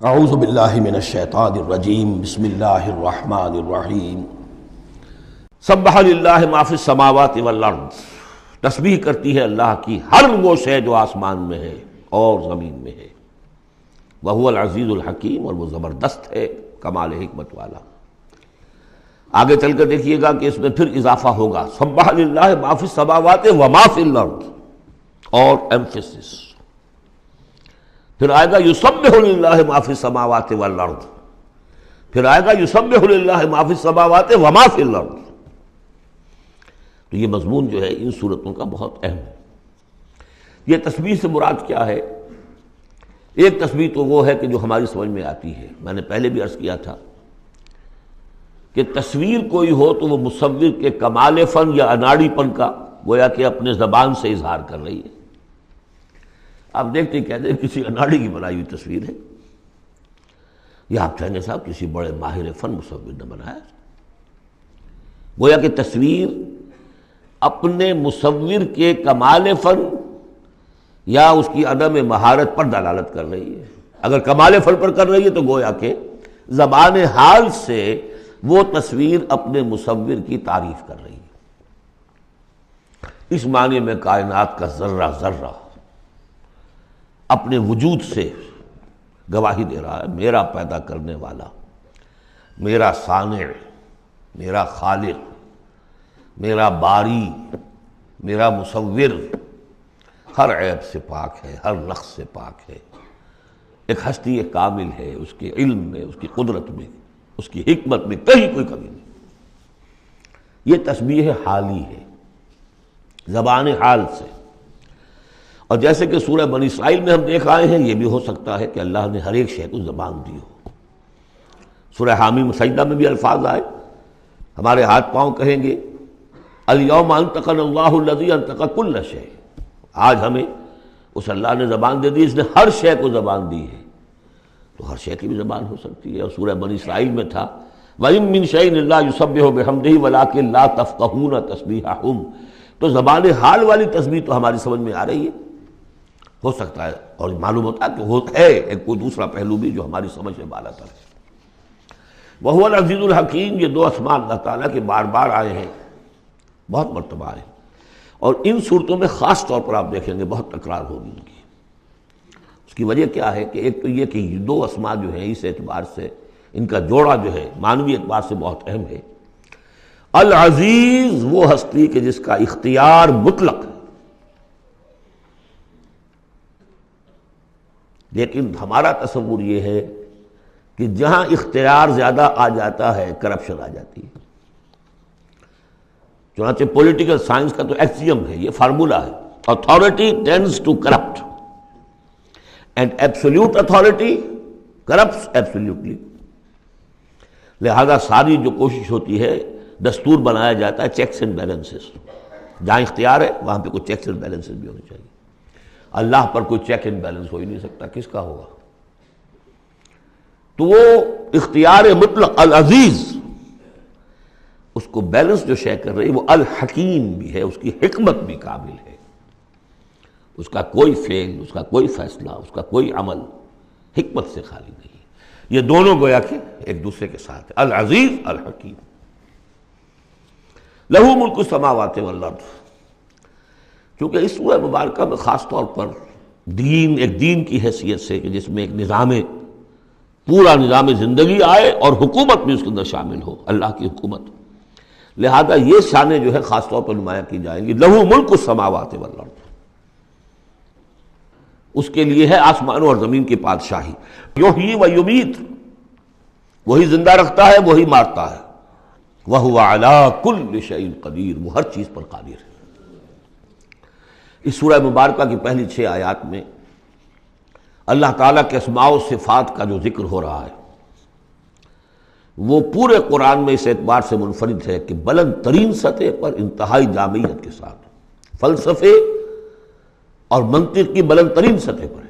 اعوذ باللہ من الشیطان الرجیم بسم اللہ الرحمن الرحیم سبح للہ ما فی السماوات والارض، تسبیح کرتی ہے اللہ کی ہر وہ شے جو آسمان میں ہے اور زمین میں ہے، وہو العزیز الحکیم، اور وہ زبردست ہے کمال حکمت والا۔ آگے چل کر دیکھیے گا کہ اس میں پھر اضافہ ہوگا، سبح للہ ما فی السماوات وما فی الارض، اور ایمفیسس پھر آئے گا یسبح للہ ما فی السماوات والارض، پھر آئے گا یسبح للہ ما فی السماوات وما فی الارض۔ تو یہ مضمون جو ہے ان صورتوں کا بہت اہم ہے۔ یہ تسبیح سے مراد کیا ہے؟ ایک تسبیح تو وہ ہے کہ جو ہماری سمجھ میں آتی ہے، میں نے پہلے بھی عرض کیا تھا کہ تصویر کوئی ہو تو وہ مصور کے کمال فن یا اناڑی پن کا گویا کہ اپنے زبان سے اظہار کر رہی ہے۔ آپ دیکھتے کہتے ہیں کسی اناڑی کی بنائی ہوئی تصویر ہے، یا آپ کہیں گے صاحب کسی بڑے ماہر فن مصور نے بنایا۔ گویا کہ تصویر اپنے مصور کے کمال فن یا اس کی عدم مہارت پر دلالت کر رہی ہے۔ اگر کمال فن پر کر رہی ہے تو گویا کہ زبان حال سے وہ تصویر اپنے مصور کی تعریف کر رہی ہے۔ اس معنی میں کائنات کا ذرہ ذرہ اپنے وجود سے گواہی دے رہا ہے، میرا پیدا کرنے والا، میرا صانع، میرا خالق، میرا باری، میرا مصور ہر عیب سے پاک ہے، ہر نقص سے پاک ہے، ایک ہستی کامل ہے، اس کے علم میں، اس کی قدرت میں، اس کی حکمت میں کہیں کوئی کمی نہیں۔ یہ تسبیح حالی ہے، زبان حال سے۔ اور جیسے کہ سورہ بنی اسرائیل میں ہم دیکھ آئے ہیں، یہ بھی ہو سکتا ہے کہ اللہ نے ہر ایک شے کو زبان دی ہو۔ سورہ حامیم سجدہ میں بھی الفاظ آئے، ہمارے ہاتھ پاؤں کہیں گے الیوم انطقنا اللہ الذی انطق کل شیء، آج ہمیں اس اللہ نے زبان دے دی، اس نے ہر شے کو زبان دی ہے، تو ہر شے کی بھی زبان ہو سکتی ہے۔ اور سورہ بنی اسرائیل میں تھا وَإِن مِّن شَيْءٍ إِلَّا يُسَبِّحُ بِحَمْدِهِ وَلَٰكِن لَّا تَفْقَهُونَ تَسْبِيحَهُمْ، تو زبان حال والی تسبیح تو ہماری سمجھ میں آ رہی ہے، ہو سکتا ہے اور معلوم ہوتا ہے کہ ہے ایک کوئی دوسرا پہلو بھی جو ہماری سمجھ سے بالا تر ہے۔ وَهُوَ الْعَزِيزُ الْحَكِيمُ، یہ دو اسماء اللہ تعالیٰ کے بار بار آئے ہیں، بہت مرتبہ آئے ہیں، اور ان صورتوں میں خاص طور پر آپ دیکھیں گے بہت تکرار ہوگی ان کی۔ اس کی وجہ کیا ہے کہ ایک تو یہ کہ یہ دو اسماء جو ہیں اس اعتبار سے ان کا جوڑا جو ہے معنوی اعتبار سے بہت اہم ہے۔ العزیز وہ ہستی کہ جس کا اختیار مطلق ہے، لیکن ہمارا تصور یہ ہے کہ جہاں اختیار زیادہ آ جاتا ہے کرپشن آ جاتی ہے۔ چنانچہ پولیٹیکل سائنس کا تو ایکسیم ہے، یہ فارمولا ہے، authority tends to corrupt and absolute authority corrupts absolutely۔ لہذا ساری جو کوشش ہوتی ہے، دستور بنایا جاتا ہے چیکس اینڈ بیلنسز، جہاں اختیار ہے وہاں پہ کوئی چیکس اینڈ بیلنسز بھی ہونے چاہیے۔ اللہ پر کوئی چیک اینڈ بیلنس ہو ہی نہیں سکتا، کس کا ہوگا؟ تو وہ اختیار مطلق العزیز، اس کو بیلنس جو شے کر رہی وہ الحکیم بھی ہے، اس کی حکمت بھی کامل ہے، اس کا کوئی فعل، اس کا کوئی فیصلہ، اس کا کوئی عمل حکمت سے خالی نہیں۔ یہ دونوں گویا کہ ایک دوسرے کے ساتھ ہے، العزیز الحکیم۔ لہو ملک السماوات والارض، کیونکہ اس سورہ مبارکہ میں خاص طور پر دین، ایک دین کی حیثیت سے کہ جس میں ایک نظام، پورا نظام زندگی آئے اور حکومت بھی اس کے اندر شامل ہو، اللہ کی حکومت، لہذا یہ شانیں جو ہے خاص طور پر نمایاں کی جائیں گی۔ لہو ملک السماوات والارض، اس کے لیے ہے آسمانوں اور زمین کی بادشاہی۔ یحیی و یمیت، وہی زندہ رکھتا ہے، وہی مارتا ہے۔ وہو علی کل شیء قدیر، وہ ہر چیز پر قادر ہے۔ اس سورہ مبارکہ کی پہلی 6 آیات میں اللہ تعالیٰ کے اسماء و صفات کا جو ذکر ہو رہا ہے وہ پورے قرآن میں اس اعتبار سے منفرد ہے کہ بلند ترین سطح پر انتہائی جامعیت کے ساتھ، فلسفے اور منطق کی بلند ترین سطح پر